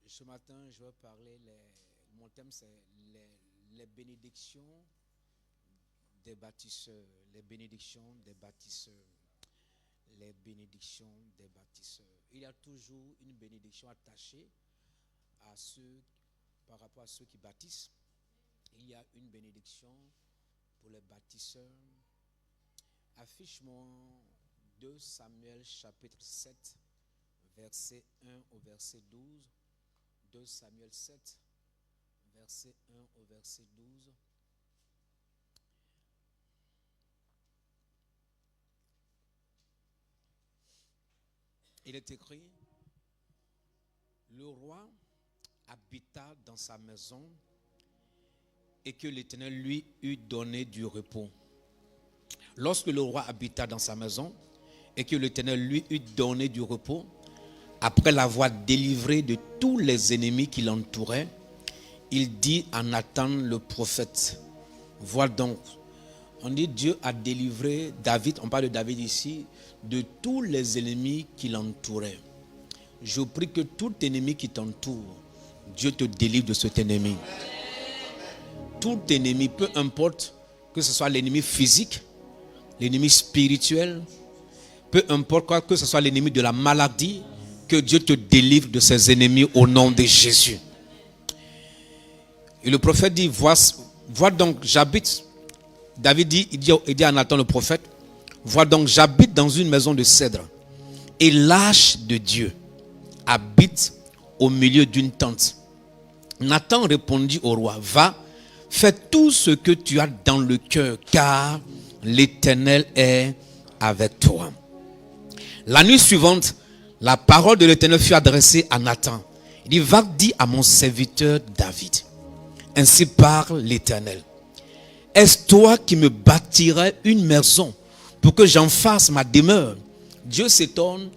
Ce matin, je vais parler, mon thème c'est les bénédictions des bâtisseurs, les bénédictions des bâtisseurs, les bénédictions des bâtisseurs. Il y a toujours une bénédiction attachée à ceux, par rapport à ceux qui bâtissent. Il y a une bénédiction pour les bâtisseurs. Affiche-moi 2 Samuel chapitre 7, verset 1 au verset 12. 2 Samuel 7, verset 1 au verset 12. Il est écrit: le roi habita dans sa maison et que l'Éternel lui eut donné du repos. Lorsque le roi habita dans sa maison et que l'Éternel lui eut donné du repos, après l'avoir délivré de tous les ennemis qui l'entouraient, il dit à Nathan le prophète: vois donc, on dit Dieu a délivré David, on parle de David ici, de tous les ennemis qui l'entouraient. Je prie que tout ennemi qui t'entoure, Dieu te délivre de cet ennemi. Tout ennemi, peu importe que ce soit l'ennemi physique, l'ennemi spirituel, peu importe quoi, que ce soit l'ennemi de la maladie, que Dieu te délivre de ses ennemis au nom de Jésus. Et le prophète dit, vois donc, j'habite. David dit, il dit à Nathan le prophète, vois donc, j'habite dans une maison de cèdre et l'arche de Dieu habite au milieu d'une tente. Nathan répondit au roi, va, fais tout ce que tu as dans le cœur, car l'Éternel est avec toi. La nuit suivante, la parole de l'Éternel fut adressée à Nathan. Il dit, va dire à mon serviteur David, ainsi parle l'Éternel. Est-ce toi qui me bâtirais une maison pour que j'en fasse ma demeure? Dieu s'étonne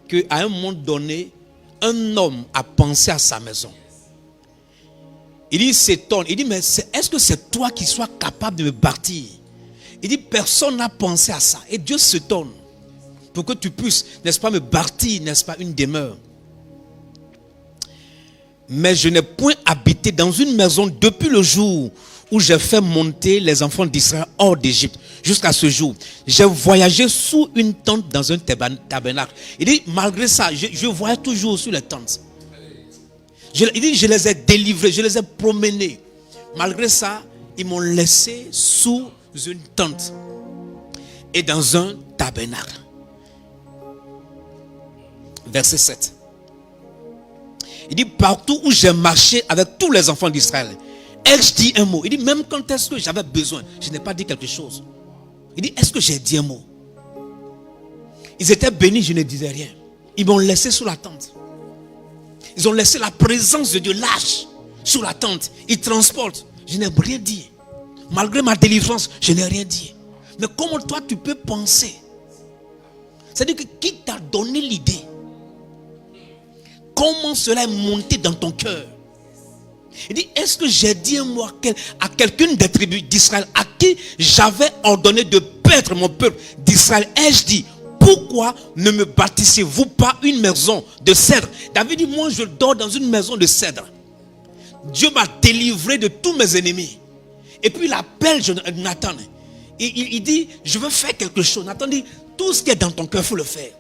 qu'à un moment donné, un homme a pensé à sa maison. Il s'étonne, il dit, mais est-ce que c'est toi qui sois capable de me bâtir? Il dit, personne n'a pensé à ça. Et Dieu s'étonne pour que tu puisses, n'est-ce pas, me bâtir, n'est-ce pas, une demeure. Mais je n'ai point habité dans une maison depuis le jour où j'ai fait monter les enfants d'Israël hors d'Égypte jusqu'à ce jour. J'ai voyagé sous une tente dans un tabernacle. Il dit, malgré ça, je voyage toujours sur les tentes. Il dit, je les ai délivrés, je les ai promenés. Malgré ça, ils m'ont laissé sous une tente et dans un tabernacle. Verset 7. Il dit, partout où j'ai marché avec tous les enfants d'Israël, ai-je dit un mot? Il dit, même quand est-ce que j'avais besoin, je n'ai pas dit quelque chose. Il dit, est-ce que j'ai dit un mot? Ils étaient bénis, je ne disais rien. Ils m'ont laissé sous la tente. Ils ont laissé la présence de Dieu lâche sous la tente. Ils transportent. Je n'ai rien dit. Malgré ma délivrance, je n'ai rien dit. Mais comment toi tu peux penser? C'est-à-dire que qui t'a donné l'idée? Comment cela est monté dans ton cœur? Il dit, est-ce que j'ai dit un mot à quelqu'une des tribus d'Israël à qui j'avais ordonné de paître mon peuple d'Israël? Ai-je dit, pourquoi ne me bâtissez-vous pas une maison de cèdre? David dit, moi je dors dans une maison de cèdre. Dieu m'a délivré de tous mes ennemis. Et puis il appelle Nathan. Il dit, je veux faire quelque chose. Nathan dit, tout ce qui est dans ton cœur, il faut le faire.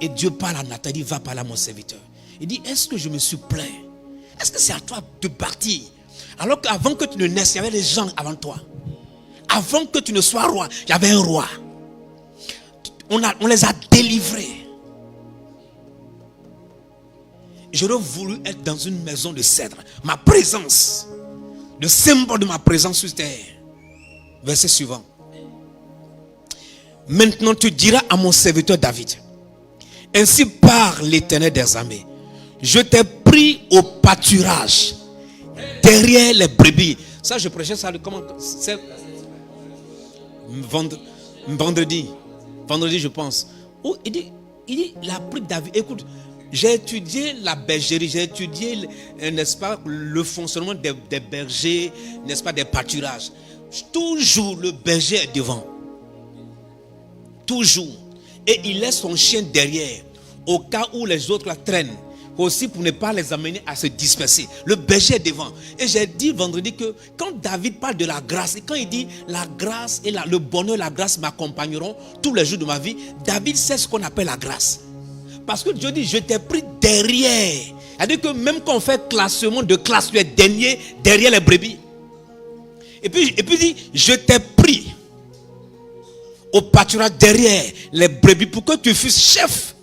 Et Dieu parle à Nathan, il dit, va parler à mon serviteur. Il dit, est-ce que je me suis plaint? Est-ce que c'est à toi de bâtir? Alors qu'avant que tu ne naisses, il y avait des gens avant toi. Avant que tu ne sois roi, il y avait un roi. On les a délivrés. J'aurais voulu être dans une maison de cèdre. Ma présence, le symbole de ma présence sur terre. Verset suivant. Maintenant tu diras à mon serviteur David, ainsi parle l'Éternel des armées, je t'ai pris au pâturage derrière les brebis. Ça je prêchais ça comment? C'est vendredi je pense. Oh, il dit la pris David. Écoute, j'ai étudié la bergerie, j'ai étudié, n'est-ce pas, le fonctionnement des bergers, n'est-ce pas, des pâturages. Toujours le berger est devant. Toujours. Et il laisse son chien derrière. Au cas où les autres la traînent. aussi pour ne pas les amener à se disperser. Le berger est devant. Et j'ai dit vendredi que quand David parle de la grâce, et quand il dit la grâce et le bonheur, la grâce m'accompagneront tous les jours de ma vie, David sait ce qu'on appelle la grâce. Parce que Dieu dit, je t'ai pris derrière. C'est-à-dire que même quand on fait classement de classe, tu es dernier derrière les brebis. Et puis il dit, je t'ai pris au pâturage derrière les brebis pour que tu fusses chef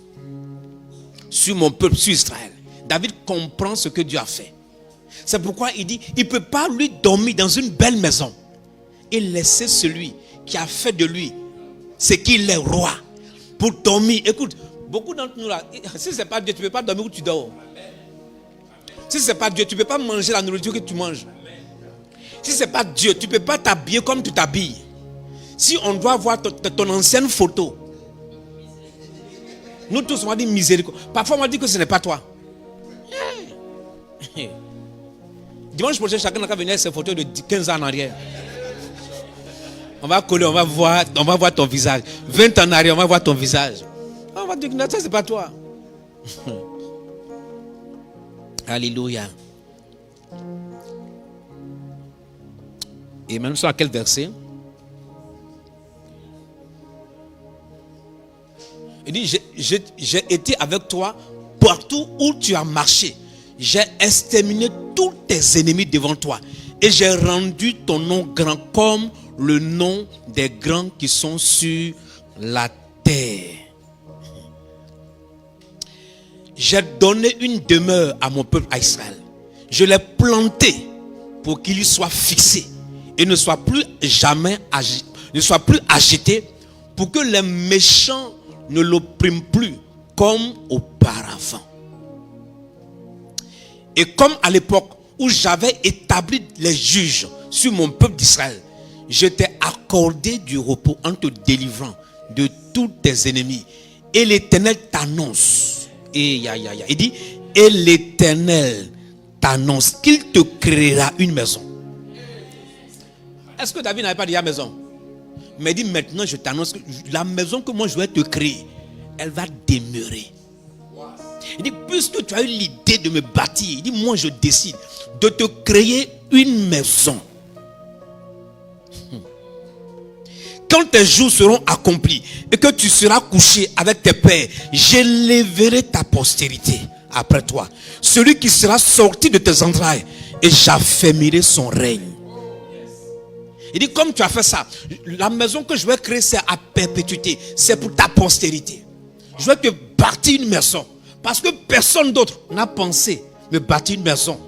sur mon peuple, sur Israël. David comprend ce que Dieu a fait. C'est pourquoi il dit, il ne peut pas lui dormir dans une belle maison et laisser celui qui a fait de lui ce qu'il est, roi, pour dormir. Écoute, beaucoup d'entre nous là, si ce n'est pas Dieu, tu ne peux pas dormir où tu dors. Si ce n'est pas Dieu, tu ne peux pas manger la nourriture que tu manges. Si ce n'est pas Dieu, tu ne peux pas t'habiller comme tu t'habilles. Si on doit voir ton ancienne photo, nous tous on va dire miséricorde. Parfois on va dire que ce n'est pas toi. Dimanche prochain, chacun n'a qu'à venir avec ses photos de 15 ans en arrière. On va coller, on va voir ton visage. 20 ans en arrière, on va voir ton visage. On va dire que ça c'est pas toi. Alléluia. Et même sur quel verset? Il dit, j'ai été avec toi partout où tu as marché. J'ai exterminé tous tes ennemis devant toi. Et j'ai rendu ton nom grand comme le nom des grands qui sont sur la terre. J'ai donné une demeure à mon peuple, à Israël. Je l'ai planté pour qu'il y soit fixé et ne soit plus jamais agité, pour que les méchants ne l'oppriment plus comme auparavant. Et comme à l'époque où j'avais établi les juges sur mon peuple d'Israël, je t'ai accordé du repos en te délivrant de tous tes ennemis. Et l'Éternel t'annonce. Il dit, et l'Éternel t'annonce qu'il te créera une maison. Est-ce que David n'avait pas dit la maison? Mais il dit, maintenant je t'annonce que la maison que moi je vais te créer, elle va demeurer. Il dit, puisque tu as eu l'idée de me bâtir, il dit, moi je décide de te créer une maison. Quand tes jours seront accomplis et que tu seras couché avec tes pères, j'élèverai ta postérité après toi. Celui qui sera sorti de tes entrailles, et j'affermirai son règne. Il dit, comme tu as fait ça, la maison que je vais créer, c'est à perpétuité. C'est pour ta postérité. Je vais te bâtir une maison. Parce que personne d'autre n'a pensé me bâtir une maison.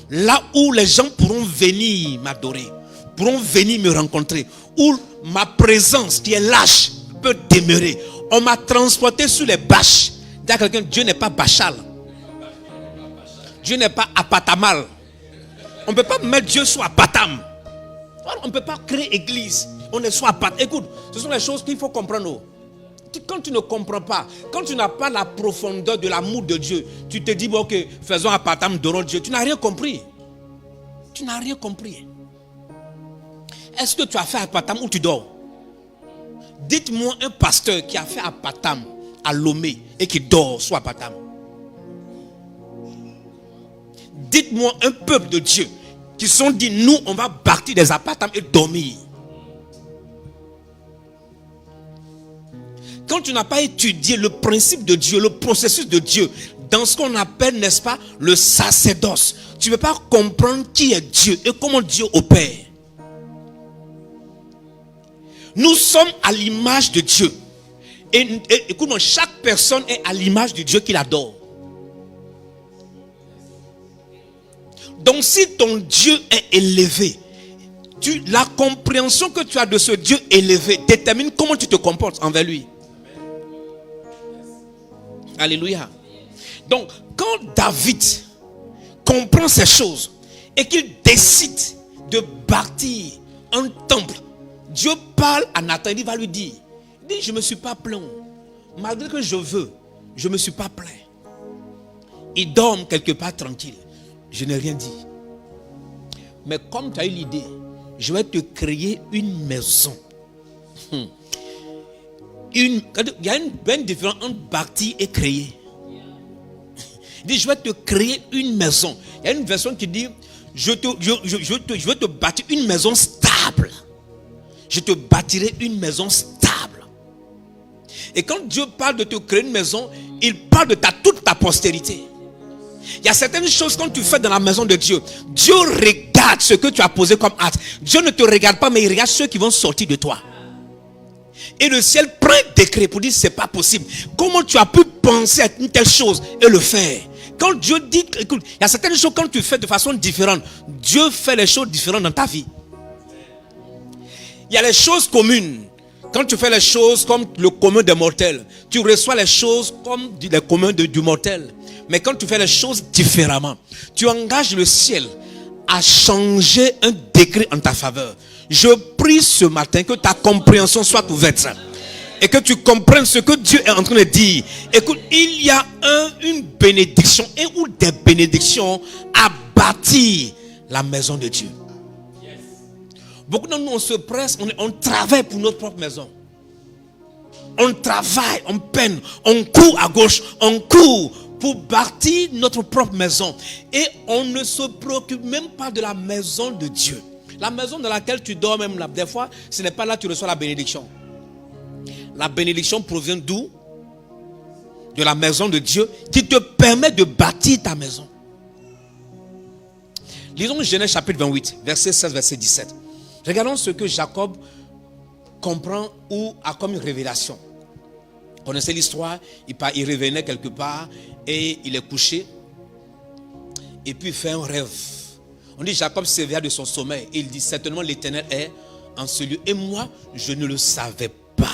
Là où les gens pourront venir m'adorer, pourront venir me rencontrer, où ma présence qui est lâche peut demeurer. On m'a transporté sur les bâches. Dis à quelqu'un, Dieu n'est pas bachal. Dieu n'est pas apatamal. On ne peut pas mettre Dieu sur apatam. On ne peut pas créer église. On est sur apatam. Écoute, ce sont les choses qu'il faut comprendre. Quand tu ne comprends pas, quand tu n'as pas la profondeur de l'amour de Dieu, tu te dis, bon, ok, faisons apatam, adorons Dieu. Tu n'as rien compris. Tu n'as rien compris. Est-ce que tu as fait apatam où tu dors? Dites-moi un pasteur qui a fait apatam à Lomé et qui dort sur apatam. Dites-moi un peuple de Dieu qui se sont dit, nous, on va bâtir des apatam et dormir. Quand tu n'as pas étudié le principe de Dieu, le processus de Dieu, dans ce qu'on appelle, n'est-ce pas, le sacerdoce, tu ne peux pas comprendre qui est Dieu et comment Dieu opère. Nous sommes à l'image de Dieu. Et écoute-moi, chaque personne est à l'image de Dieu qu'il adore. Donc si ton Dieu est élevé, la compréhension que tu as de ce Dieu élevé détermine comment tu te comportes envers lui. Alléluia. Donc quand David comprend ces choses et qu'il décide de bâtir un temple, Dieu parle à Nathan, il va lui dire, je ne me suis pas plaint. Malgré que je veux, je ne me suis pas plaint. Il dort quelque part tranquille. Je n'ai rien dit. Mais comme tu as eu l'idée, je vais te créer une maison. Il y a une différence entre bâtir et créer. Il dit, je vais te créer une maison. Il y a une version qui dit, je vais te bâtir une maison stable. Je te bâtirai une maison stable. Et quand Dieu parle de te créer une maison, il parle de toute ta postérité. Il y a certaines choses quand tu fais dans la maison de Dieu, Dieu regarde ce que tu as posé comme acte. Dieu ne te regarde pas, mais il regarde ceux qui vont sortir de toi. Et le ciel prend un décret pour dire c'est pas possible. Comment tu as pu penser à une telle chose et le faire? Quand Dieu dit, écoute, il y a certaines choses quand tu fais de façon différente, Dieu fait les choses différentes dans ta vie. Il y a les choses communes. Quand tu fais les choses comme le commun des mortels, tu reçois les choses comme les communs du mortel. Mais quand tu fais les choses différemment, tu engages le ciel à changer un décret en ta faveur. Je prie ce matin que ta compréhension soit ouverte et que tu comprennes ce que Dieu est en train de dire. Écoute, il y a une bénédiction et ou des bénédictions à bâtir la maison de Dieu. Beaucoup d'entre nous, on se presse, on travaille pour notre propre maison. On travaille, on peine, on court à gauche, on court pour bâtir notre propre maison. Et on ne se préoccupe même pas de la maison de Dieu. La maison dans laquelle tu dors même là, des fois, ce n'est pas là que tu reçois la bénédiction. La bénédiction provient d'où? De la maison de Dieu qui te permet de bâtir ta maison. Lisons Genèse chapitre 28, verset 16, verset 17. Regardons ce que Jacob comprend ou a comme une révélation. Vous connaissez l'histoire, il revenait quelque part et il est couché. Et puis il fait un rêve. On dit Jacob s'éveilla de son sommeil et il dit certainement l'Éternel est en ce lieu. Et moi, je ne le savais pas.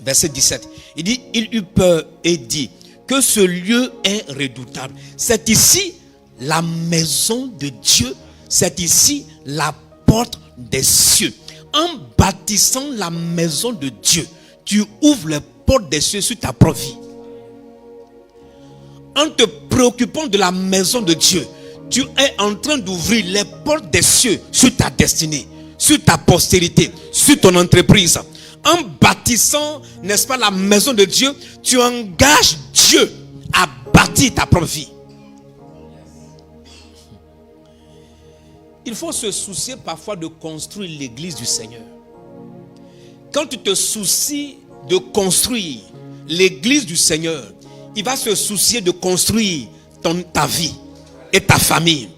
Verset 17. Il dit, il eut peur et dit que ce lieu est redoutable. C'est ici la maison de Dieu. C'est ici la porte des cieux. En bâtissant la maison de Dieu, tu ouvres les portes des cieux sur ta propre vie. En te préoccupant de la maison de Dieu, tu es en train d'ouvrir les portes des cieux sur ta destinée, sur ta postérité, sur ton entreprise. En bâtissant, n'est-ce pas, la maison de Dieu, tu engages Dieu à bâtir ta propre vie. Il faut se soucier parfois de construire l'église du Seigneur. Quand tu te soucies de construire l'église du Seigneur, il va se soucier de construire ta vie et ta famille.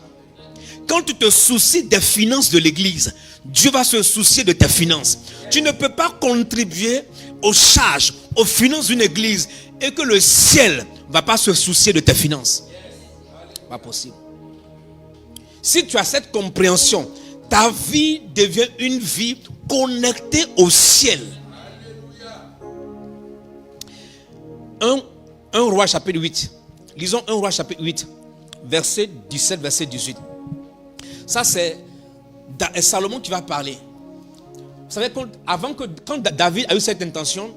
Quand tu te soucies des finances de l'église, Dieu va se soucier de tes finances. Tu ne peux pas contribuer aux charges, aux finances d'une église et que le ciel ne va pas se soucier de tes finances. Pas possible. Si tu as cette compréhension, ta vie devient une vie connectée au ciel. 1 Roi chapitre 8. Lisons 1 Roi chapitre 8, verset 17, verset 18. Ça c'est Salomon qui va parler. Vous savez, quand David a eu cette intention,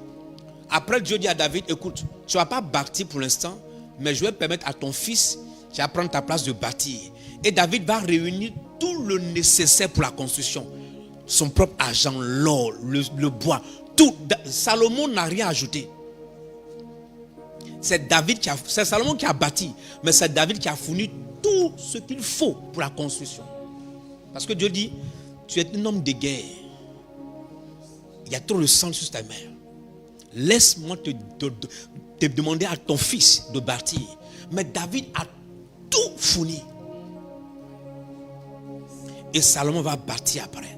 après Dieu dit à David, écoute, tu ne vas pas bâtir pour l'instant, mais je vais permettre à ton fils qui va prendre ta place de bâtir. Et David va réunir tout le nécessaire pour la construction. Son propre argent, l'or, le bois, tout. Salomon n'a rien ajouté. C'est Salomon qui a bâti, mais c'est David qui a fourni tout ce qu'il faut pour la construction. Parce que Dieu dit, tu es un homme de guerre. Il y a trop de sang sur ta main. Laisse-moi te demander à ton fils de bâtir. Mais David a tout fourni. Et Salomon va bâtir après.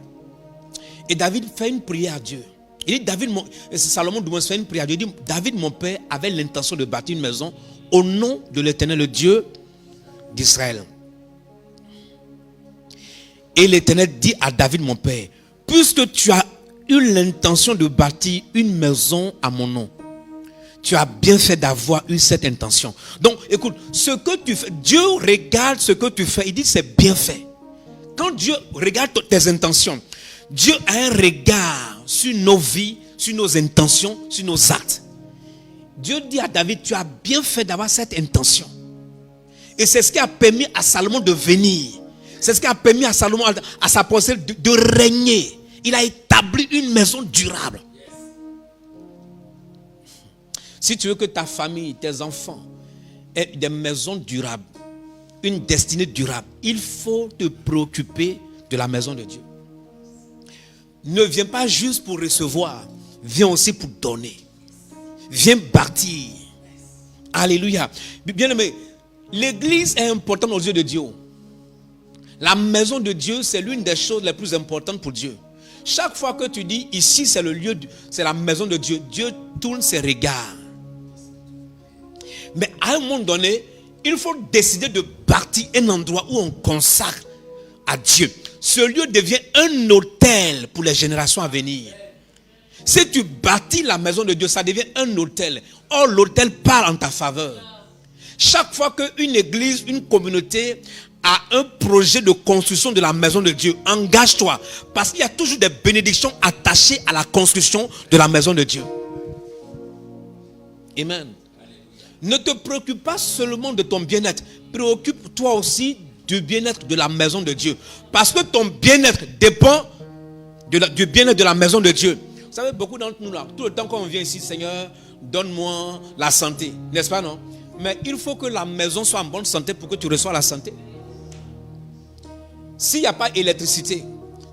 Et David fait une prière à Dieu. Il dit, Salomon fait une prière à Dieu. Il dit, David, mon père, avait l'intention de bâtir une maison au nom de l'Éternel, le Dieu d'Israël. Et l'Éternel dit à David, mon père, puisque tu as eu l'intention de bâtir une maison à mon nom, tu as bien fait d'avoir eu cette intention. Donc, écoute, ce que tu fais, Dieu regarde ce que tu fais, il dit c'est bien fait. Quand Dieu regarde tes intentions, Dieu a un regard sur nos vies, sur nos intentions, sur nos actes. Dieu dit à David, tu as bien fait d'avoir cette intention. Et c'est ce qui a permis à Salomon de venir. C'est ce qui a permis à Salomon, à sa postérité, de régner. Il a établi une maison durable. Si tu veux que ta famille, tes enfants des maisons durables, une destinée durable, il faut te préoccuper de la maison de Dieu. Ne viens pas juste pour recevoir, viens aussi pour donner. Viens bâtir. Alléluia. Bien aimé, l'église est importante aux yeux de Dieu. La maison de Dieu, c'est l'une des choses les plus importantes pour Dieu. Chaque fois que tu dis ici c'est le lieu, c'est la maison de Dieu, Dieu tourne ses regards. Mais à un moment donné, il faut décider de bâtir un endroit où on consacre à Dieu. Ce lieu devient un autel pour les générations à venir. Si tu bâtis la maison de Dieu, ça devient un autel. Or, l'autel parle en ta faveur. Chaque fois qu'une église, une communauté a un projet de construction de la maison de Dieu, engage-toi. Parce qu'il y a toujours des bénédictions attachées à la construction de la maison de Dieu. Amen. Ne te préoccupe pas seulement de ton bien-être. Préoccupe-toi aussi du bien-être de la maison de Dieu. Parce que ton bien-être dépend du bien-être de la maison de Dieu. Vous savez, beaucoup d'entre nous là, tout le temps qu'on vient ici, Seigneur, donne-moi la santé. N'est-ce pas, non? Mais il faut que la maison soit en bonne santé pour que tu reçoives la santé. S'il n'y a pas d'électricité,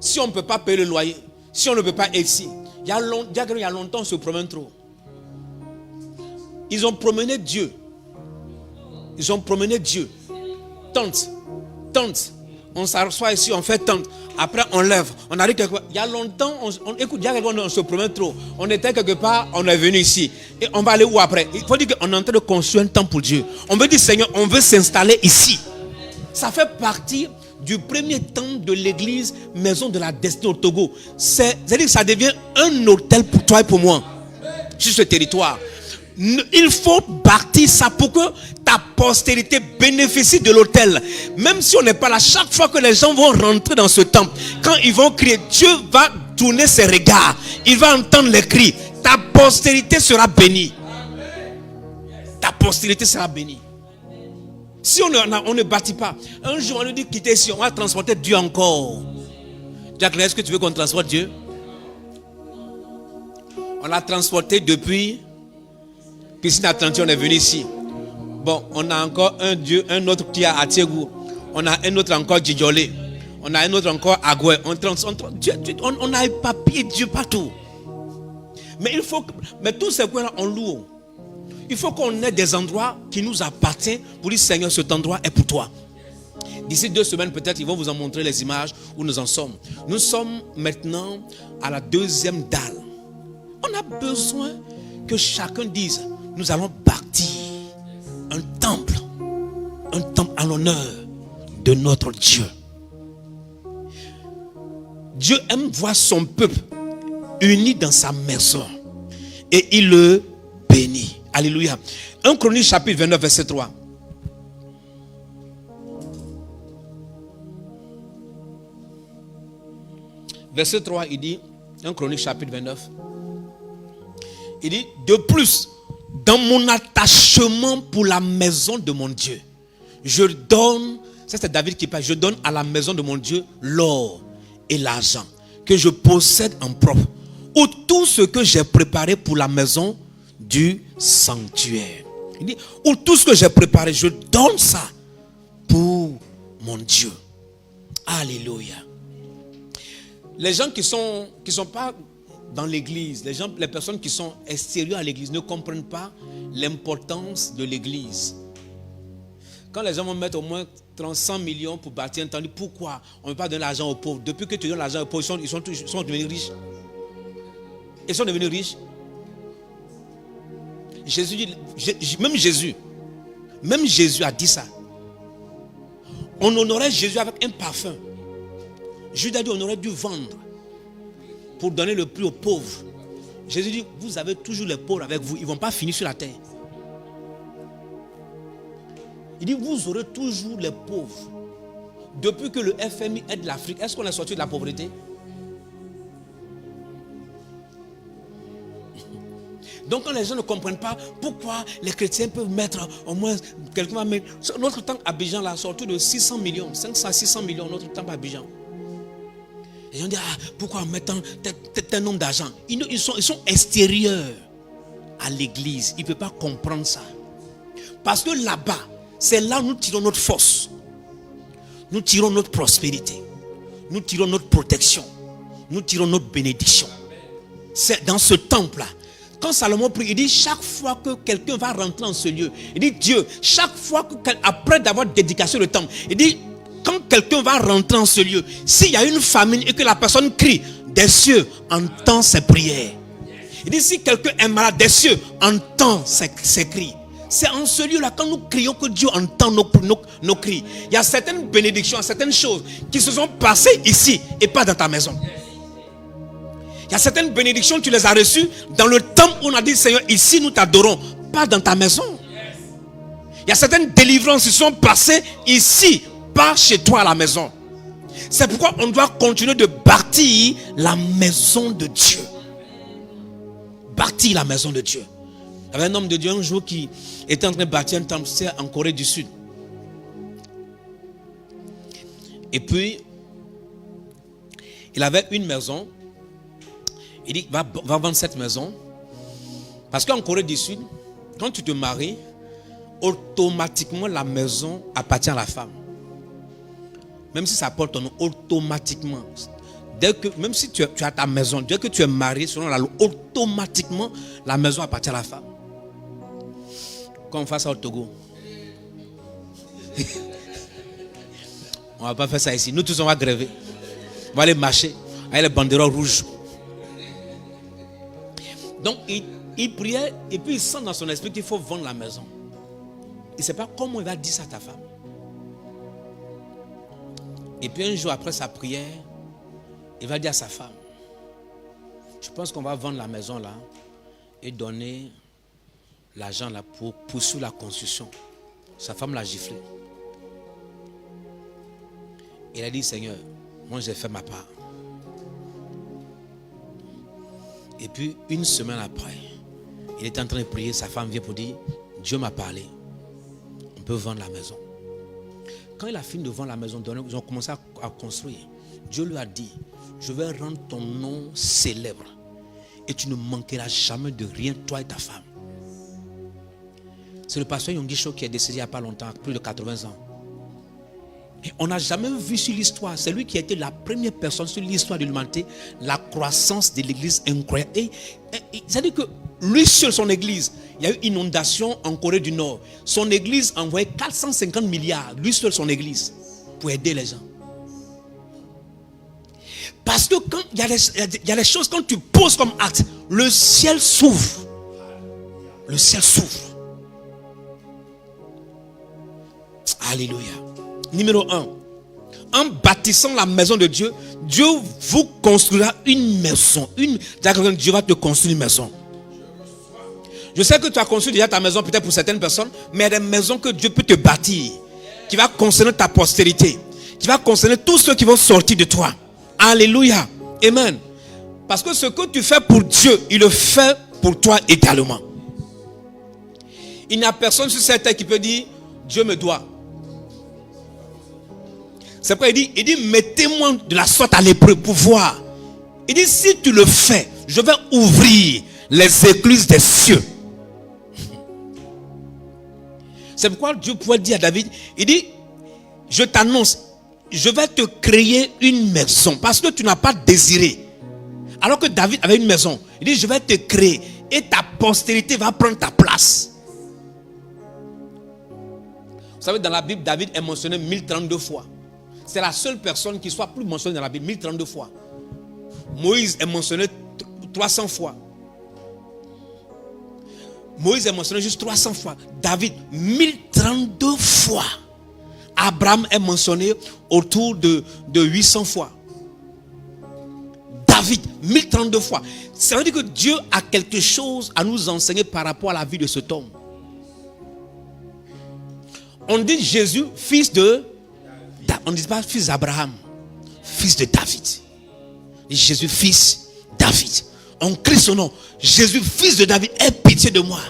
si on ne peut pas payer le loyer, si on ne peut pas être ici, il y a longtemps on se promène trop. Ils ont promené Dieu. Ils ont promené Dieu. Tente. On s'assoit ici, on fait tente. Après, on lève. On arrive quelque part. Il y a longtemps, écoute, il y a quelque part, on se promène trop. On était quelque part, on est venu ici. Et on va aller où après? Il faut dire qu'on est en train de construire un temple pour Dieu. On veut dire, Seigneur, on veut s'installer ici. Ça fait partie du premier temple de l'église Maison de la Destinée au Togo. C'est-à-dire que ça devient un hôtel pour toi et pour moi. Sur ce territoire. Il faut bâtir ça pour que ta postérité bénéficie de l'autel. Même si on n'est pas là, chaque fois que les gens vont rentrer dans ce temple, quand ils vont crier, Dieu va tourner ses regards. Il va entendre les cris. Ta postérité sera bénie. Ta postérité sera bénie. Si on ne bâtit pas, un jour on nous dit quitter ici, on va transporter Dieu encore. Jacques, est-ce que tu veux qu'on transporte Dieu? On l'a transporté depuis Piscine Atlantique, on est venu ici. Bon, on a encore un Dieu, un autre qui est à Tiegou. On a un autre encore Djidjolé. On a un autre encore à Goué. On a éparpillé Dieu partout. Mais il faut, mais tous ces coins-là, on loue. Il faut qu'on ait des endroits qui nous appartiennent pour dire, Seigneur, cet endroit est pour toi. D'ici 2 semaines, peut-être, ils vont vous en montrer les images où nous en sommes. Nous sommes maintenant à la 2e dalle. On a besoin que chacun dise, nous allons bâtir un temple à l'honneur de notre Dieu. Dieu aime voir son peuple uni dans sa maison et il le bénit. Alléluia. 1 Chroniques chapitre 29 verset 3. Verset 3, il dit, 1 Chroniques chapitre 29. Il dit, de plus, dans mon attachement pour la maison de mon Dieu, je donne, ça c'est David qui parle, je donne à la maison de mon Dieu l'or et l'argent que je possède en propre, ou tout ce que j'ai préparé pour la maison du sanctuaire. Il dit, ou tout ce que j'ai préparé, je donne ça pour mon Dieu. Alléluia. Les gens qui sont pas dans l'église, les personnes qui sont extérieures à l'église ne comprennent pas l'importance de l'église. Quand les gens vont mettre au moins 100 millions pour bâtir un temple, pourquoi on ne veut pas donner l'argent aux pauvres? Depuis que tu donnes l'argent aux pauvres, ils sont devenus riches. Ils sont devenus riches. Jésus dit, même Jésus a dit ça. On honorait Jésus avec un parfum. Judas dit, on aurait dû vendre pour donner le prix aux pauvres. Jésus dit, vous avez toujours les pauvres avec vous. Ils ne vont pas finir sur la terre. Il dit, vous aurez toujours les pauvres. Depuis que le FMI aide l'Afrique, est-ce qu'on est sorti de la pauvreté? Donc quand les gens ne comprennent pas pourquoi les chrétiens peuvent mettre au moins, quelqu'un va mettre, notre temple à Abidjan là, sorti de 600 millions, 500 à 600 millions, notre temple à Abidjan. Les gens disent, pourquoi en mettant tel nombre d'argent? Ils sont extérieurs à l'église. Ils ne peuvent pas comprendre ça. Parce que là-bas, c'est là où nous tirons notre force. Nous tirons notre prospérité. Nous tirons notre protection. Nous tirons notre bénédiction. C'est dans ce temple-là. Quand Salomon prie, il dit chaque fois que quelqu'un va rentrer en ce lieu, il dit Dieu, chaque fois que, après d'avoir dédicacé le temple, il dit quand quelqu'un va rentrer en ce lieu, s'il y a une famine et que la personne crie, des cieux entend ses prières. Il dit si quelqu'un est malade, des cieux entend ses cris. C'est en ce lieu-là, quand nous crions, que Dieu entend nos cris. Il y a certaines bénédictions, certaines choses qui se sont passées ici et pas dans ta maison. Il y a certaines bénédictions, tu les as reçues dans le temps où on a dit Seigneur, ici nous t'adorons, pas dans ta maison. Il y a certaines délivrances qui sont passées ici, pas chez toi à la maison. C'est pourquoi on doit continuer de bâtir la maison de Dieu. Bâtir la maison de Dieu. Il y avait un homme de Dieu un jour qui était en train de bâtir un temple en Corée du Sud. Et puis, il avait une maison. Il dit, va vendre cette maison. Parce qu'en Corée du Sud, quand tu te maries, automatiquement la maison appartient à la femme. Même si ça porte ton nom, automatiquement. Même si tu as ta maison, dès que tu es marié, selon la loi, automatiquement la maison appartient à la femme. Quand on fait ça au Togo. On ne va pas faire ça ici. Nous tous on va gréver. On va aller marcher avec les banderoles rouges. Donc il priait et puis il sent dans son esprit qu'il faut vendre la maison. Il ne sait pas comment il va dire ça à ta femme. Et puis un jour après sa prière, il va dire à sa femme, je pense qu'on va vendre la maison là et donner l'argent là pour poursuivre la construction. Sa femme l'a giflé. Il a dit, Seigneur, moi j'ai fait ma part. Et puis une semaine après, il était en train de prier, sa femme vient pour dire, Dieu m'a parlé, on peut vendre la maison. Quand il a fini de vendre la maison, ils ont commencé à construire. Dieu lui a dit, je vais rendre ton nom célèbre et tu ne manqueras jamais de rien, toi et ta femme. C'est le pasteur Yonggi Cho qui est décédé il n'y a pas longtemps, plus de 80 ans. Et on n'a jamais vu sur l'histoire, c'est lui qui a été la première personne sur l'histoire de l'humanité, la croissance de l'église incroyable. Et c'est-à-dire que lui seul, son église, il y a eu inondation en Corée du Nord. Son église a envoyé 450 milliards, lui seul, son église, pour aider les gens. Parce que quand il y a des choses, quand tu poses comme acte, le ciel s'ouvre. Le ciel s'ouvre. Alléluia. Numéro 1. En bâtissant la maison de Dieu, Dieu vous construira une maison. Dieu va te construire une maison. Je sais que tu as construit déjà ta maison, peut-être pour certaines personnes, mais il y a des maisons que Dieu peut te bâtir, qui va concerner ta postérité, qui va concerner tous ceux qui vont sortir de toi. Alléluia. Amen. Parce que ce que tu fais pour Dieu, il le fait pour toi également. Il n'y a personne sur cette terre qui peut dire, Dieu me doit. C'est pourquoi il dit, mettez-moi de la sorte à l'épreuve pour voir. Il dit, si tu le fais, je vais ouvrir les écluses des cieux. C'est pourquoi Dieu pourrait dire à David, il dit, je t'annonce, je vais te créer une maison parce que tu n'as pas désiré. Alors que David avait une maison, il dit, je vais te créer et ta postérité va prendre ta place. Vous savez, dans la Bible, David est mentionné 1032 fois. C'est la seule personne qui soit plus mentionnée dans la Bible, 1032 fois. Moïse est mentionné 300 fois. Moïse est mentionné juste 300 fois. David, 1032 fois. Abraham est mentionné autour de 800 fois. David, 1032 fois. Ça veut dire que Dieu a quelque chose à nous enseigner par rapport à la vie de cet homme. On dit Jésus, fils de... On ne dit pas fils d'Abraham, fils de David. Jésus, fils David. On crie son nom. Jésus, fils de David, aie pitié de moi.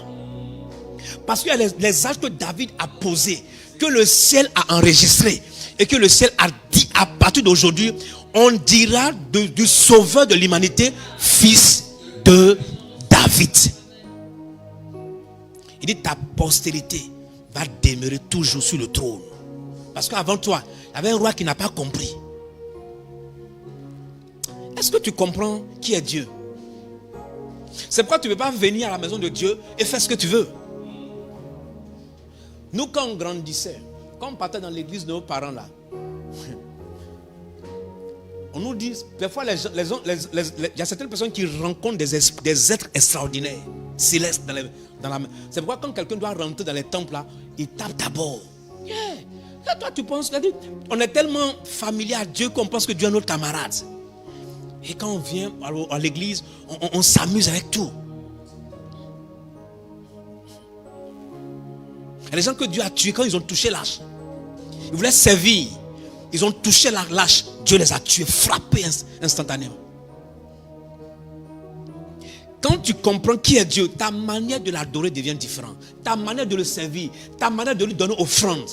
Parce qu'il y a les actes que David a posés, que le ciel a enregistrés, et que le ciel a dit à partir d'aujourd'hui, on dira du sauveur de l'humanité, fils de David. Il dit ta postérité va demeurer toujours sur le trône. Parce qu'avant toi, il y avait un roi qui n'a pas compris. Est-ce que tu comprends qui est Dieu? C'est pourquoi tu ne peux pas venir à la maison de Dieu et faire ce que tu veux. Nous, quand on grandissait, quand on partait dans l'église de nos parents là, on nous dit, parfois il y a certaines personnes qui rencontrent des êtres extraordinaires, célestes dans la main. C'est pourquoi quand quelqu'un doit rentrer dans les temples là, il tape d'abord. Yeah. Là, toi tu penses, on est tellement familier à Dieu qu'on pense que Dieu est notre camarade. Et quand on vient à l'église, on s'amuse avec tout. Il y a des gens que Dieu a tués quand ils ont touché l'âge. Ils voulaient servir. Ils ont touché l'âge. Dieu les a tués, frappés instantanément. Quand tu comprends qui est Dieu, ta manière de l'adorer devient différente. Ta manière de le servir, ta manière de lui donner offrande.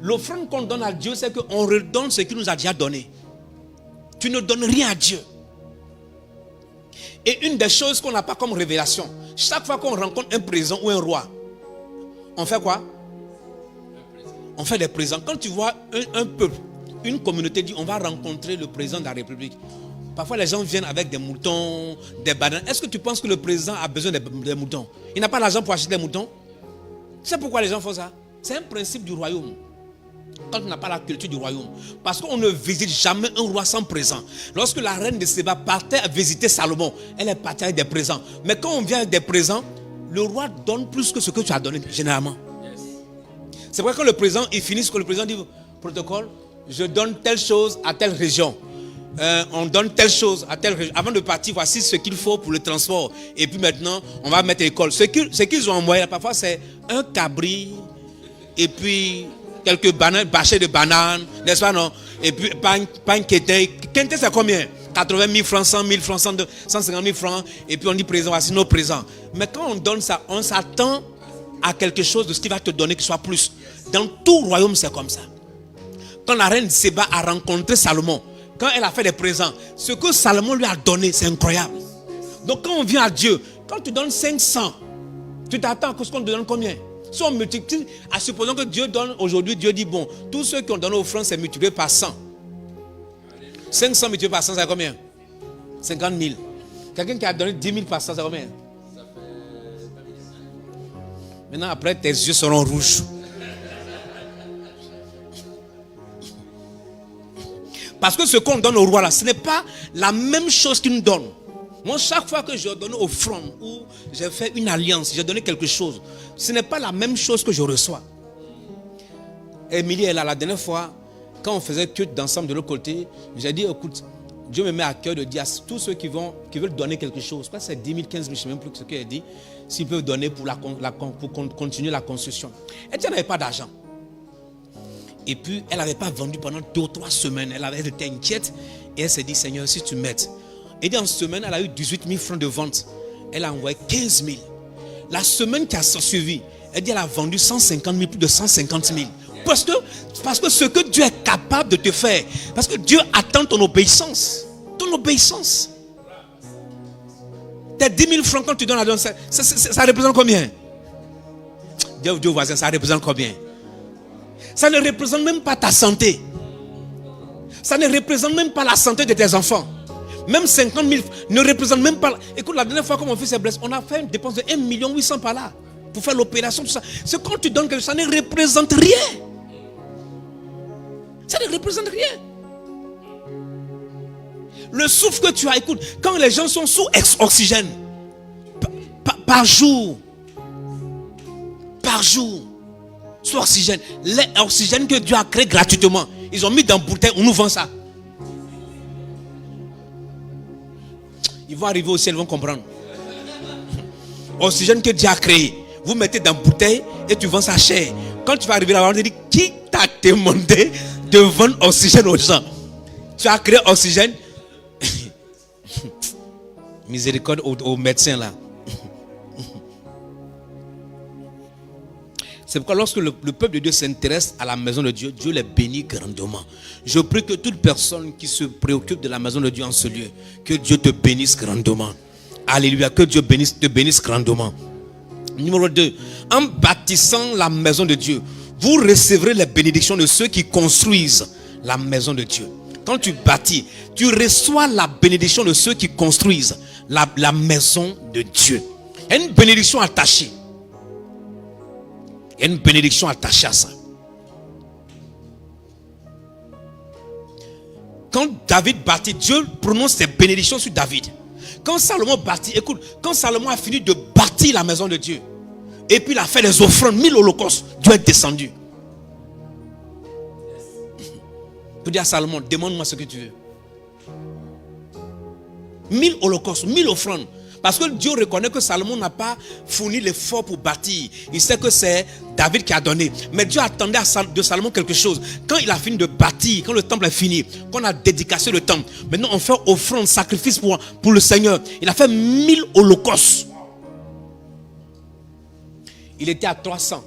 L'offrande qu'on donne à Dieu, c'est qu'on redonne ce qu'il nous a déjà donné. Tu ne donnes rien à Dieu. Et une des choses qu'on n'a pas comme révélation, chaque fois qu'on rencontre un président ou un roi, on fait quoi? On fait des présents. Quand tu vois un peuple, une communauté dit on va rencontrer le président de la République. Parfois les gens viennent avec des moutons, des bananes. Est-ce que tu penses que le président a besoin des moutons? Il n'a pas l'argent pour acheter des moutons. Tu sais pourquoi les gens font ça? C'est un principe du royaume. Quand on n'a pas la culture du royaume. Parce qu'on ne visite jamais un roi sans présent. Lorsque la reine de Séba partait à visiter Salomon, elle est partie avec des présents. Mais quand on vient avec des présents, le roi donne plus que ce que tu as donné généralement. C'est vrai que le président, il finit ce que le président dit, protocole, je donne telle chose à telle région. On donne telle chose à telle région. Avant de partir, voici ce qu'il faut pour le transport. Et puis maintenant, on va mettre l'école. Ce qu'ils ont envoyé, parfois, c'est un cabri et puis quelques bananes, bâchés de bananes, n'est-ce pas, non? Et puis, pas un kété. Kété, c'est combien? 80 000 francs, 100 000 francs, 150 000 francs. Et puis on dit présent, voici nos présents. Mais quand on donne ça, on s'attend à quelque chose de ce qui va te donner qui soit plus. Dans tout royaume, c'est comme ça. Quand la reine Séba a rencontré Salomon, quand elle a fait des présents, ce que Salomon lui a donné, c'est incroyable. Donc quand on vient à Dieu, quand tu donnes 500, tu t'attends à ce qu'on te donne combien? Si on multiplie, à supposons que Dieu donne aujourd'hui, Dieu dit bon, tous ceux qui ont donné offrande, c'est multiplié par 100. 500 multiplié par 100, c'est combien? 50 000. Quelqu'un qui a donné 10 000 par 100, c'est combien? Maintenant, après, tes yeux seront rouges. Parce que ce qu'on donne au roi là, ce n'est pas la même chose qu'il nous donne. Moi, chaque fois que je donne offrande ou j'ai fait une alliance, j'ai donné quelque chose, ce n'est pas la même chose que je reçois. Émilie est là la dernière fois, quand on faisait culte d'ensemble de l'autre côté, j'ai dit, écoute, Dieu me met à cœur de dire à tous ceux qui veulent donner quelque chose, parce que c'est 10 000, 15 000, je ne sais même plus ce qu'elle dit, s'ils peuvent donner pour continuer la construction. Elle dit, elle n'avait pas d'argent. Et puis, elle n'avait pas vendu pendant 2 ou 3 semaines. Elle était inquiète. Et elle s'est dit, Seigneur, si tu m'aides. Et dans une semaine, elle a eu 18 000 francs de vente. Elle a envoyé 15 000. La semaine qui a suivi, elle dit, elle a vendu 150 000, plus de 150 000. Parce que ce que Dieu est capable de te faire, parce que Dieu attend ton obéissance. Ton obéissance. Tes 10 000 francs quand tu donnes la donne, ça représente combien? Dis au voisin, ça représente combien? Ça ne représente même pas ta santé. Ça ne représente même pas la santé de tes enfants. Même 50 000 ne représente même pas. Écoute, la dernière fois que mon fils est blessé, on a fait une dépense de 1 800 000 par là. Pour faire l'opération, tout ça. C'est quand tu donnes quelque chose, ça ne représente rien. Ça ne représente rien. Le souffle que tu as, écoute, quand les gens sont sous oxygène, par jour, sous oxygène, l'oxygène que Dieu a créé gratuitement, ils ont mis dans une bouteille, on nous vend ça. Ils vont arriver au ciel, ils vont comprendre. Oxygène que Dieu a créé, vous mettez dans une bouteille et tu vends ça cher. Quand tu vas arriver là-bas, on te dit, qui t'a demandé de vendre oxygène aux gens? Tu as créé oxygène. Miséricorde aux médecins là. C'est pourquoi lorsque le peuple de Dieu s'intéresse à la maison de Dieu, Dieu les bénit grandement. Je prie que toute personne qui se préoccupe de la maison de Dieu en ce lieu, que Dieu te bénisse grandement. Alléluia, que Dieu te bénisse grandement. Numéro 2, en bâtissant la maison de Dieu, vous recevrez les bénédictions de ceux qui construisent la maison de Dieu. Quand tu bâtis, tu reçois la bénédiction de ceux qui construisent la maison de Dieu. Il y a une bénédiction attachée. Il y a une bénédiction attachée à ça. Quand David bâtit, Dieu prononce ses bénédictions sur David. Quand Salomon bâtit, écoute, quand Salomon a fini de bâtir la maison de Dieu, et puis il a fait les offrandes, 1000 holocaustes, Dieu est descendu. Tu dis à Salomon, demande-moi ce que tu veux. 1000 holocaustes, 1000 offrandes. Parce que Dieu reconnaît que Salomon n'a pas fourni l'effort pour bâtir. Il sait que c'est David qui a donné. Mais Dieu attendait de Salomon quelque chose. Quand il a fini de bâtir, quand le temple est fini, quand on a dédicacé le temple, maintenant on fait offrande, sacrifice pour le Seigneur. Il a fait 1000 holocaustes. Il était à 300.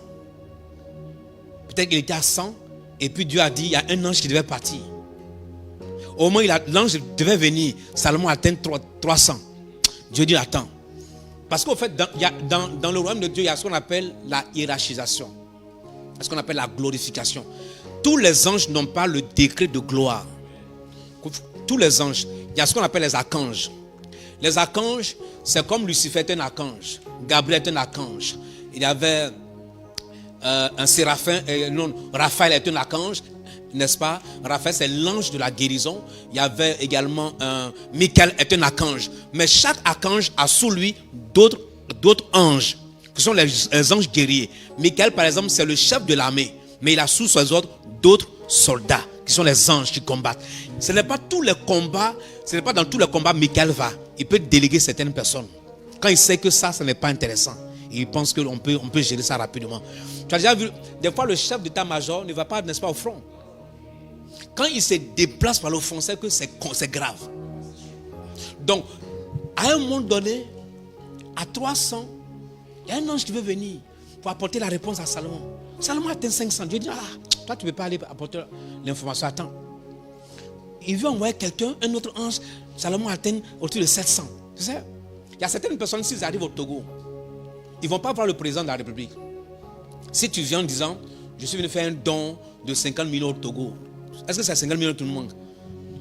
Peut-être qu'il était à 100. Et puis Dieu a dit, il y a un ange qui devait partir. Au moment où l'ange devait venir, Salomon atteint 300. Dieu dit, attends. Parce qu'au fait, dans le royaume de Dieu, il y a ce qu'on appelle la hiérarchisation. Ce qu'on appelle la glorification. Tous les anges n'ont pas le décret de gloire. Tous les anges, il y a ce qu'on appelle les archanges. Les archanges, c'est comme Lucifer est un archange. Gabriel est un archange. Il y avait un séraphin, non, Raphaël est un archange, n'est-ce pas? Raphaël, c'est l'ange de la guérison. Il y avait également Michael est un archange. Mais chaque archange a sous lui d'autres anges, qui sont les anges guerriers. Michael, par exemple, c'est le chef de l'armée. Mais il a sous ses ordres d'autres soldats, qui sont les anges qui combattent. Ce n'est pas tous les combats, ce n'est pas dans tous les combats Michael va. Il peut déléguer certaines personnes. Quand il sait que ça n'est pas intéressant, il pense qu'on peut gérer ça rapidement. Tu as déjà vu, des fois le chef d'état-major ne va pas, n'est-ce pas, au front. Quand il se déplace par le front, c'est que c'est grave. Donc, à un moment donné, à 300, il y a un ange qui veut venir pour apporter la réponse à Salomon. Salomon atteint 500. Dieu dit, toi tu ne peux pas aller apporter l'information. Attends. Il veut envoyer quelqu'un, un autre ange. Salomon atteint autour de 700. Tu sais, il y a certaines personnes, s'ils arrivent au Togo, ils ne vont pas voir le président de la République. Si tu viens en disant, je suis venu faire un don de 50 millions au Togo, est-ce que c'est 50 millions tout le monde?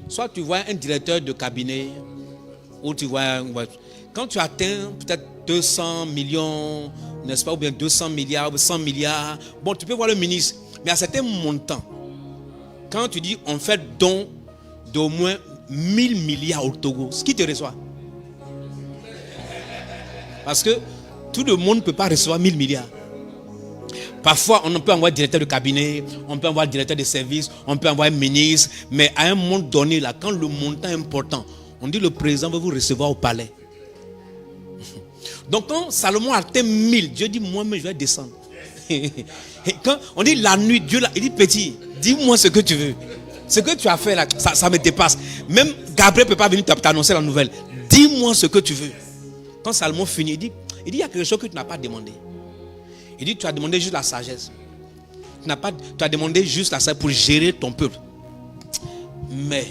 Soit tu vois un directeur de cabinet, ou tu vois, quand tu atteins peut-être 200 millions, n'est-ce pas, ou bien 200 milliards, ou 100 milliards, bon, tu peux voir le ministre, mais à certains montants, quand tu dis on fait don d'au moins 1000 milliards au Togo, ce qui te reçoit? Parce que tout le monde ne peut pas recevoir 1000 milliards. Parfois, on peut envoyer directeur de cabinet, on peut envoyer directeur de service, on peut envoyer ministre, mais à un moment donné, là, quand le montant est important, on dit le président va vous recevoir au palais. Donc quand Salomon atteint 1000, Dieu dit moi-même je vais descendre. Et quand on dit la nuit, Dieu il dit petit, dis-moi ce que tu veux. Ce que tu as fait là, ça me dépasse. Même Gabriel ne peut pas venir t'annoncer la nouvelle. Dis-moi ce que tu veux. Quand Salomon finit, il dit il y a quelque chose que tu n'as pas demandé. Il dit, tu as demandé juste la sagesse. Tu as demandé juste la sagesse pour gérer ton peuple. Mais,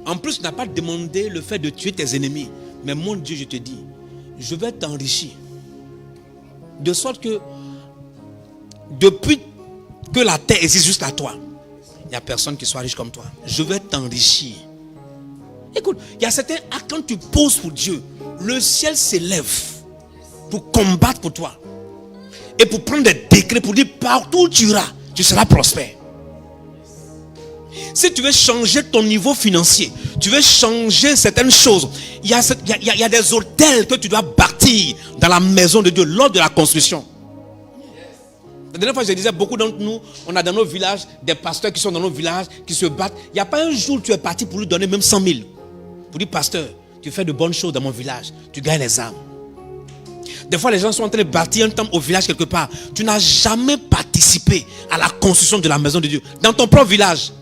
en plus, tu n'as pas demandé le fait de tuer tes ennemis. Mais mon Dieu, je te dis, je vais t'enrichir. De sorte que, depuis que la terre existe juste à toi, il n'y a personne qui soit riche comme toi. Je vais t'enrichir. Écoute, il y a certains actes, quand tu poses pour Dieu, le ciel s'élève pour combattre pour toi. Et pour prendre des décrets pour dire partout où tu iras, tu seras prospère. Si tu veux changer ton niveau financier, tu veux changer certaines choses, il y a des hôtels que tu dois bâtir dans la maison de Dieu lors de la construction. La dernière fois, je disais, beaucoup d'entre nous, on a dans nos villages des pasteurs qui sont dans nos villages, qui se battent. Il n'y a pas un jour où tu es parti pour lui donner même 100 000. Pour dire, pasteur, tu fais de bonnes choses dans mon village, tu gagnes les âmes. Des fois, les gens sont en train de bâtir un temple au village quelque part. Tu n'as jamais participé à la construction de la maison de Dieu. Dans ton propre village.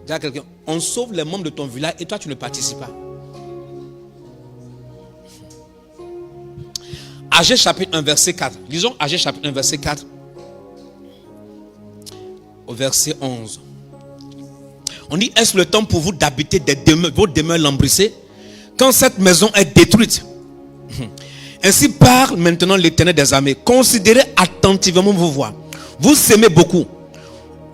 Dis à quelqu'un, on sauve les membres de ton village et toi, tu ne participes pas. Agé chapitre 1, verset 4. Lisons Agé chapitre 1, verset 4. Au verset 11. On dit, est-ce le temps pour vous d'habiter vos demeures lambrissées? Quand cette maison est détruite, Ainsi parle maintenant l'Éternel des armées. Considérez attentivement vos voies. Vous semez beaucoup,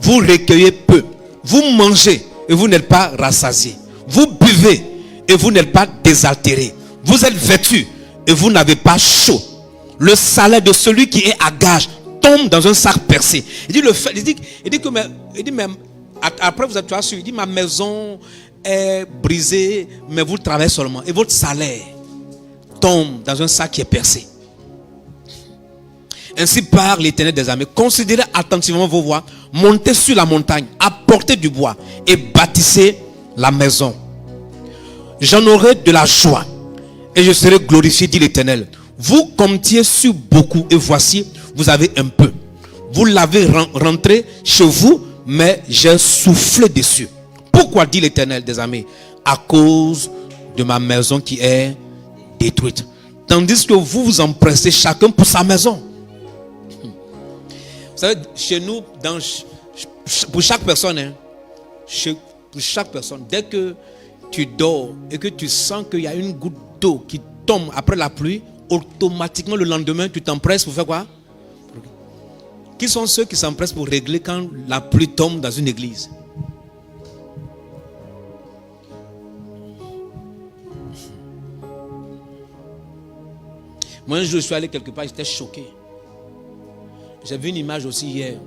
vous recueillez peu. Vous mangez et vous n'êtes pas rassasiés. Vous buvez et vous n'êtes pas désaltérés. Vous êtes vêtus et vous n'avez pas chaud. Le salaire de celui qui est à gage tombe dans un sac percé. Il dit même après vous êtes assis, il dit ma maison est brisée, mais vous travaillez seulement. Et votre salaire tombe dans un sac qui est percé. Ainsi parle l'Éternel des armées. Considérez attentivement vos voies. Montez sur la montagne, apportez du bois et bâtissez la maison. J'en aurai de la joie et je serai glorifié, dit l'Éternel. Vous comptiez sur beaucoup et voici, vous avez un peu. Vous l'avez rentré chez vous, mais j'ai soufflé dessus. Pourquoi, dit l'Éternel des armées? À cause de ma maison qui est détruite. Tandis que vous vous empressez chacun pour sa maison. Vous savez, chez nous, pour chaque personne, pour chaque personne, dès que tu dors et que tu sens qu'il y a une goutte d'eau qui tombe après la pluie, automatiquement le lendemain, tu t'empresses pour faire quoi? Qui sont ceux qui s'empressent pour régler quand la pluie tombe dans une église? Moi, un jour, je suis allé quelque part, j'étais choqué. J'ai vu une image aussi hier.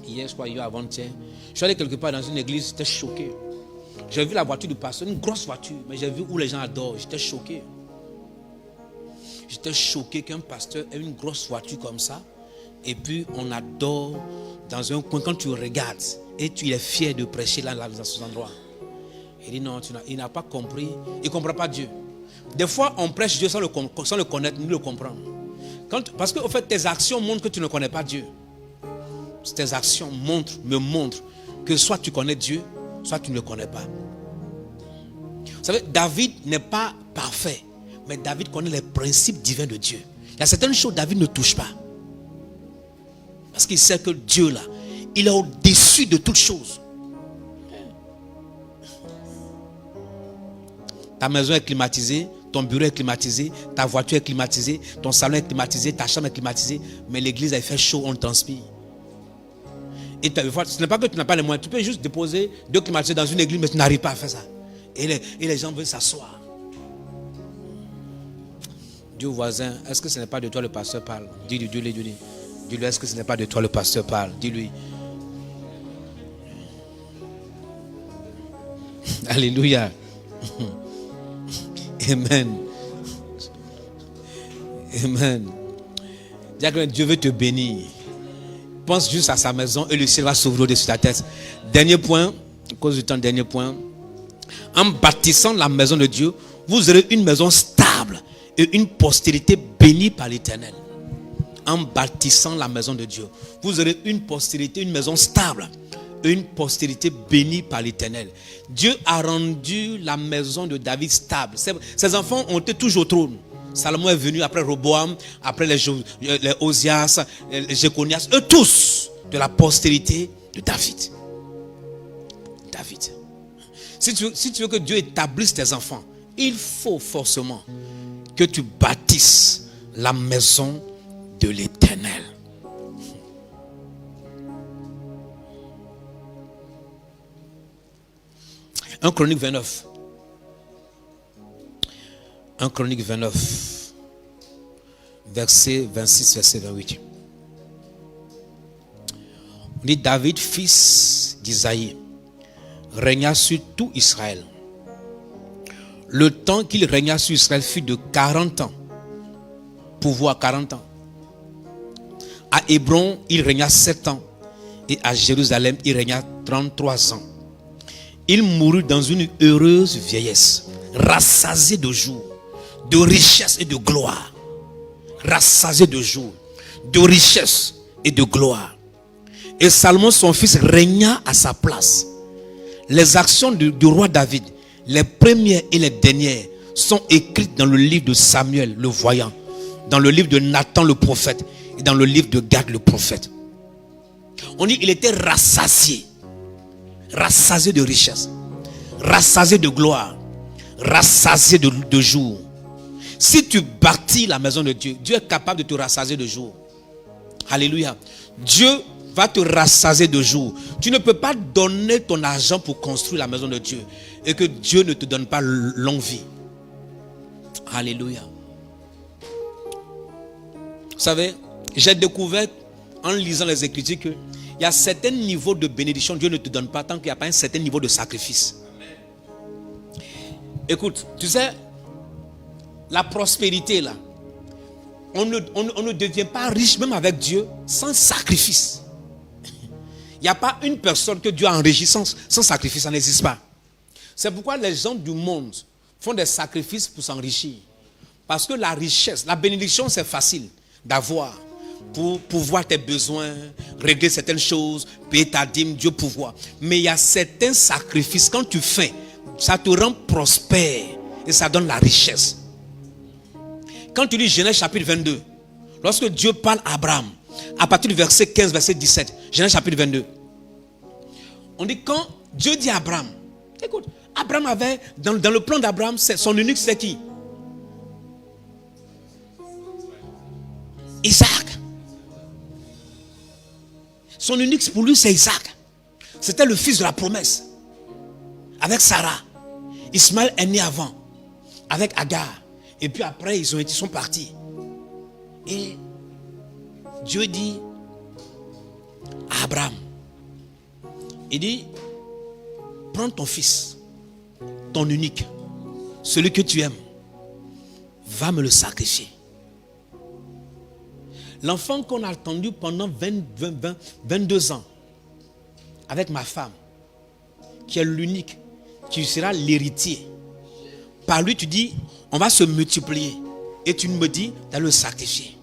Hier, je crois, hier avant-hier. Je suis allé quelque part dans une église, j'étais choqué. J'ai vu la voiture du pasteur, une grosse voiture, mais j'ai vu où les gens adorent. J'étais choqué. J'étais choqué qu'un pasteur ait une grosse voiture comme ça. Et puis, on adore dans un coin. Quand tu regardes et tu es fier de prêcher là dans ce endroit. Il dit non, il n'a pas compris. Il ne comprend pas Dieu. Des fois, on prêche Dieu sans le connaître, ni le comprendre. Parce que, au fait, tes actions montrent que tu ne connais pas Dieu. Tes actions me montrent que soit tu connais Dieu, soit tu ne le connais pas. Vous savez, David n'est pas parfait, mais David connaît les principes divins de Dieu. Il y a certaines choses que David ne touche pas. Parce qu'il sait que Dieu, là, il est au-dessus de toutes choses. Ta maison est climatisée, ton bureau est climatisé, ta voiture est climatisée, ton salon est climatisé, ta chambre est climatisée, mais l'église a fait chaud, on transpire. Et ce n'est pas que tu n'as pas les moyens, tu peux juste déposer 2 climatiseurs dans une église, mais tu n'arrives pas à faire ça. Et les gens veulent s'asseoir. Dis au voisin, est-ce que ce n'est pas de toi le pasteur parle? Dis-lui, dis-lui, est-ce que ce n'est pas de toi le pasteur parle? Dis-lui. Alléluia. Amen. Amen. Dieu veut te bénir. Pense juste à sa maison et le ciel va s'ouvrir au-dessus de ta tête. Dernier point, à cause du temps, dernier point. En bâtissant la maison de Dieu, vous aurez une maison stable et une postérité bénie par l'Éternel. En bâtissant la maison de Dieu, vous aurez une postérité, une maison stable et une postérité bénie par l'Éternel. Dieu a rendu la maison de David stable. Ses enfants ont été toujours au trône. Salomon est venu après Roboam, après les Osias, les Jéconias, eux tous de la postérité de David. David. Si tu veux que Dieu établisse tes enfants, il faut forcément que tu bâtisses la maison de l'Éternel. Un Chronique 29. 1 Chronique 29, verset 26, verset 28. On dit David, fils d'Isaïe, régna sur tout Israël. Le temps qu'il régna sur Israël fut de 40 ans. Pouvoir 40 ans. À Hébron, il régna 7 ans. Et à Jérusalem, il régna 33 ans. Il mourut dans une heureuse vieillesse, rassasié de jours, de richesse et de gloire. Rassasié de jours, de richesse et de gloire. Et Salomon, son fils, régna à sa place. Les actions du roi David, les premières et les dernières, sont écrites dans le livre de Samuel, le voyant, dans le livre de Nathan, le prophète, et dans le livre de Gad, le prophète. On dit qu'il était rassasié. Rassasié de richesse, rassasié de gloire, rassasié de jours. Si tu bâtis la maison de Dieu, Dieu est capable de te rassasier de jour. Alléluia. Dieu va te rassasier de jour. Tu ne peux pas donner ton argent pour construire la maison de Dieu et que Dieu ne te donne pas longue vie. Alléluia. Vous savez, j'ai découvert en lisant les Écritures qu'il y a certains niveaux de bénédiction que Dieu ne te donne pas tant qu'il n'y a pas un certain niveau de sacrifice. Écoute, tu sais, la prospérité là, on ne devient pas riche même avec Dieu sans sacrifice. Il n'y a pas une personne que Dieu a enrichi sans sacrifice, ça n'existe pas. C'est pourquoi les gens du monde font des sacrifices pour s'enrichir. Parce que la richesse, la bénédiction, c'est facile d'avoir pour pouvoir tes besoins, régler certaines choses, payer ta dîme, Dieu pouvoir. Mais il y a certains sacrifices, quand tu fais, ça te rend prospère et ça donne la richesse. Quand tu lis Genèse chapitre 22, lorsque Dieu parle à Abraham, à partir du verset 15, verset 17, Genèse chapitre 22, on dit quand Dieu dit à Abraham, écoute, Abraham avait, dans le plan d'Abraham, son eunuque c'est qui? Isaac. Son eunuque pour lui c'est Isaac. C'était le fils de la promesse. Avec Sarah. Ismaël est né avant. Avec Agar. Et puis après ils sont partis. Et Dieu dit à Abraham, il dit, prends ton fils, ton unique, celui que tu aimes, va me le sacrifier. L'enfant qu'on a attendu pendant 22 ans avec ma femme, qui est l'unique, qui sera l'héritier. Par lui, tu dis, on va se multiplier. Et tu me dis d'aller le sacrifier.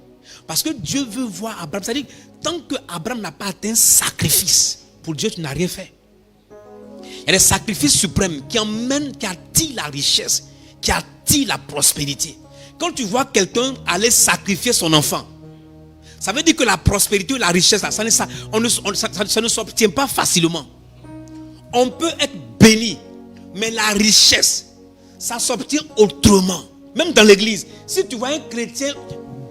Parce que Dieu veut voir Abraham. C'est-à-dire, tant que Abraham n'a pas atteint sacrifice, pour Dieu, tu n'as rien fait. Il y a des sacrifices suprêmes qui attirent la richesse, qui attirent la prospérité. Quand tu vois quelqu'un aller sacrifier son enfant, ça veut dire que la prospérité et la richesse, ça ne s'obtient pas facilement. On peut être béni, mais la richesse, ça s'obtient autrement. Même dans l'église, si tu vois un chrétien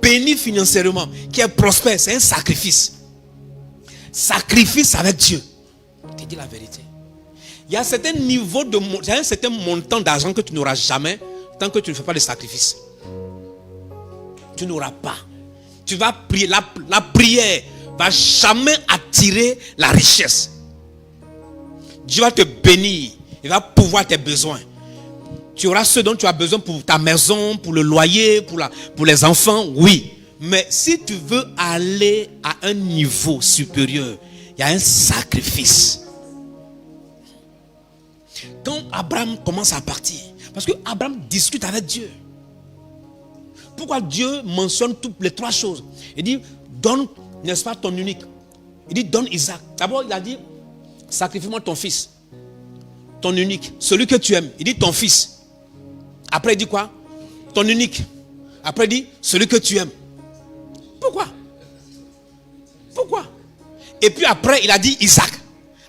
béni financièrement, qui est prospère, c'est un sacrifice. Sacrifice avec Dieu. Je te dis la vérité. Il y a un certain niveau il y a un certain montant d'argent que tu n'auras jamais tant que tu ne fais pas de sacrifice. Tu n'auras pas. Tu vas prier. La prière va jamais attirer la richesse. Dieu va te bénir. Il va pouvoir tes besoins. Tu auras ce dont tu as besoin pour ta maison, pour le loyer, pour les enfants, oui. Mais si tu veux aller à un niveau supérieur, il y a un sacrifice. Quand Abraham commence à partir, parce que Abraham discute avec Dieu. Pourquoi Dieu mentionne toutes les trois choses? Il dit, donne, n'est-ce pas, ton unique. Il dit, donne Isaac. D'abord, il a dit, sacrifie-moi ton fils. Ton unique, celui que tu aimes. Il dit, ton fils. Après, il dit quoi? Ton unique. Après, il dit, celui que tu aimes. Pourquoi? Pourquoi? Et puis après, il a dit Isaac.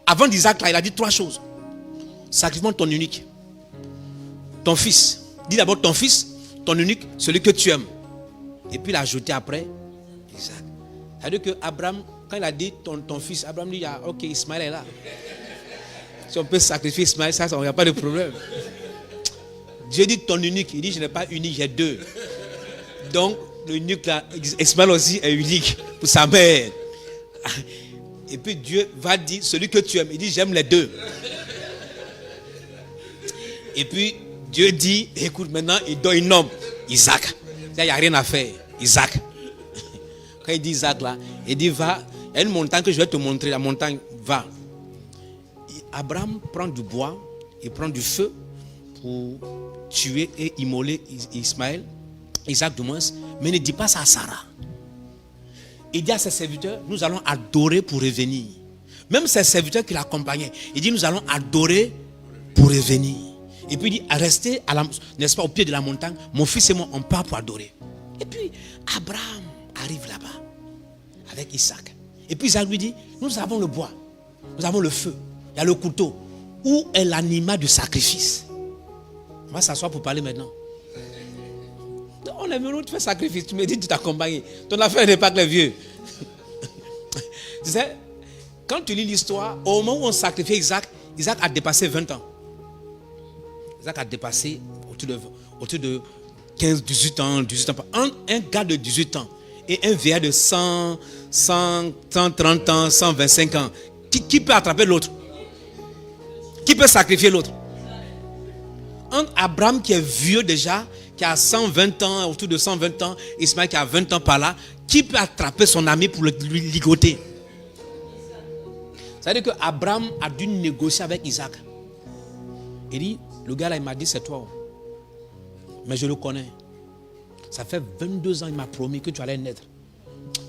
Avant d'Isaac, là, il a dit trois choses. Sacrifie-moi ton unique. Ton fils. Dis d'abord ton fils, ton unique, celui que tu aimes. Et puis il a ajouté après Isaac. C'est-à-dire que Abraham, quand il a dit ton fils, Abraham dit, ah, ok, Ismaël est là. Si on peut sacrifier Ismaël, ça, il n'y a pas de problème. Dieu dit ton unique. Il dit, je n'ai pas unique, j'ai deux. Donc, l'unique là, Ismaël aussi est unique pour sa mère. Et puis Dieu va dire, celui que tu aimes. Il dit, j'aime les deux. Et puis Dieu dit, écoute, maintenant il donne un homme, Isaac. Il n'y a rien à faire, Isaac. Quand il dit Isaac là, il dit, va, il y a une montagne que je vais te montrer, la montagne, va. Abraham prend du bois, il prend du feu pour tuer et immoler Ismaël, Isaac du moins, mais ne dit pas ça à Sarah. Il dit à ses serviteurs, nous allons adorer pour revenir. Même ses serviteurs qui l'accompagnaient, il dit, nous allons adorer pour revenir. Et puis il dit, restez n'est-ce pas, au pied de la montagne, mon fils et moi, on part pour adorer. Et puis Abraham arrive là-bas avec Isaac. Et puis Isaac lui dit, nous avons le bois, nous avons le feu, il y a le couteau. Où est l'animal du sacrifice? On va s'asseoir pour parler maintenant. On est venu, tu fais sacrifice, tu me dis, tu t'accompagnes. Ton affaire n'est pas que les vieux. Tu sais, quand tu lis l'histoire, au moment où on sacrifiait Isaac, Isaac a dépassé 20 ans. Isaac a dépassé autour de 15, 18 ans. Un gars de 18 ans et un vieillard de 130 ans, 125 ans. Qui peut attraper l'autre? Qui peut sacrifier l'autre? Un Abraham qui est vieux déjà, qui a 120 ans, autour de 120 ans, Ismaël qui a 20 ans par là, qui peut attraper son ami pour lui ligoter? Ça veut dire que Abraham a dû négocier avec Isaac. Il dit, le gars là, il m'a dit, c'est toi. Mais je le connais. Ça fait 22 ans, il m'a promis que tu allais naître.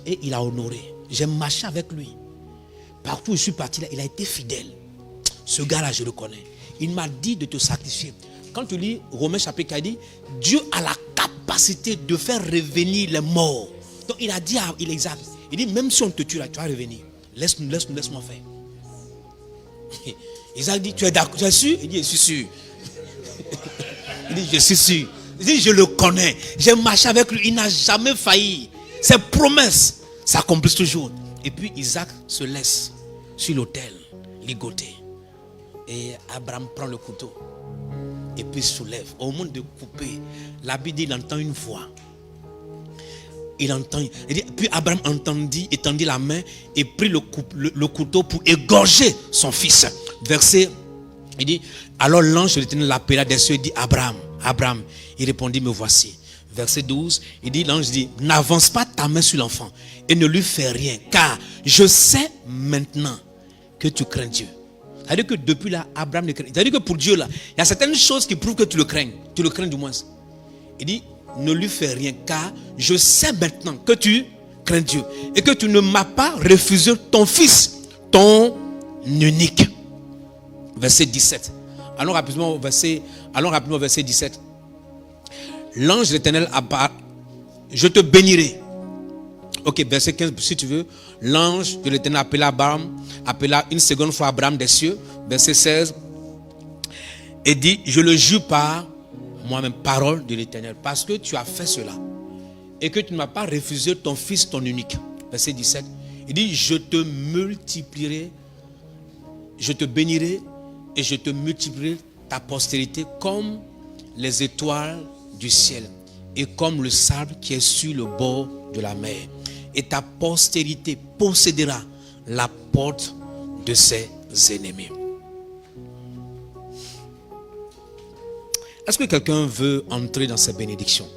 Et il a honoré. J'ai marché avec lui. Partout où je suis parti, là, il a été fidèle. Ce gars-là, je le connais. Il m'a dit de te sacrifier. Quand tu lis Romains chapitre 4, il dit, Dieu a la capacité de faire revenir les morts. Donc il a dit à Isaac, il dit, même si on te tue là, tu vas revenir. Laisse-moi faire. Isaac dit, tu es d'accord, tu es sûr? Il dit, je suis sûr. Il dit, je suis sûr. Il dit, je le connais. J'ai marché avec lui, il n'a jamais failli. Ses promesses s'accomplissent toujours. Et puis Isaac se laisse sur l'autel, ligoté. Et Abraham prend le couteau. Et puis soulève. Au moment de couper, la Bible dit, il entend une voix. Il entend. Il dit, puis Abraham étendit la main et prit le couteau pour égorger son fils. Verset, il dit, alors l'ange de l'Éternel l'appela des cieux et dit, Abraham, Abraham. Il répondit, me voici. Verset 12, il dit, l'ange dit, n'avance pas ta main sur l'enfant et ne lui fais rien, car je sais maintenant que tu crains Dieu. C'est-à-dire que depuis là, Abraham le craint. C'est-à-dire que pour Dieu là, il y a certaines choses qui prouvent que tu le crains. Tu le crains du moins. Il dit, ne lui fais rien, car je sais maintenant que tu crains Dieu et que tu ne m'as pas refusé ton fils, ton unique. Verset 17. Allons rapidement au verset 17. L'ange de l'Éternel apparaît. Je te bénirai. Ok, verset 15, si tu veux. L'ange de l'Éternel appela une seconde fois Abraham des cieux. Verset 16. Et dit, je le jure par moi-même, parole de l'Éternel, parce que tu as fait cela et que tu ne m'as pas refusé ton fils, ton unique. Verset 17. Il dit, je te multiplierai, je te bénirai et je te multiplierai ta postérité comme les étoiles du ciel et comme le sable qui est sur le bord de la mer. Et ta postérité possédera la porte de ses ennemis. Est-ce que quelqu'un veut entrer dans ces bénédictions?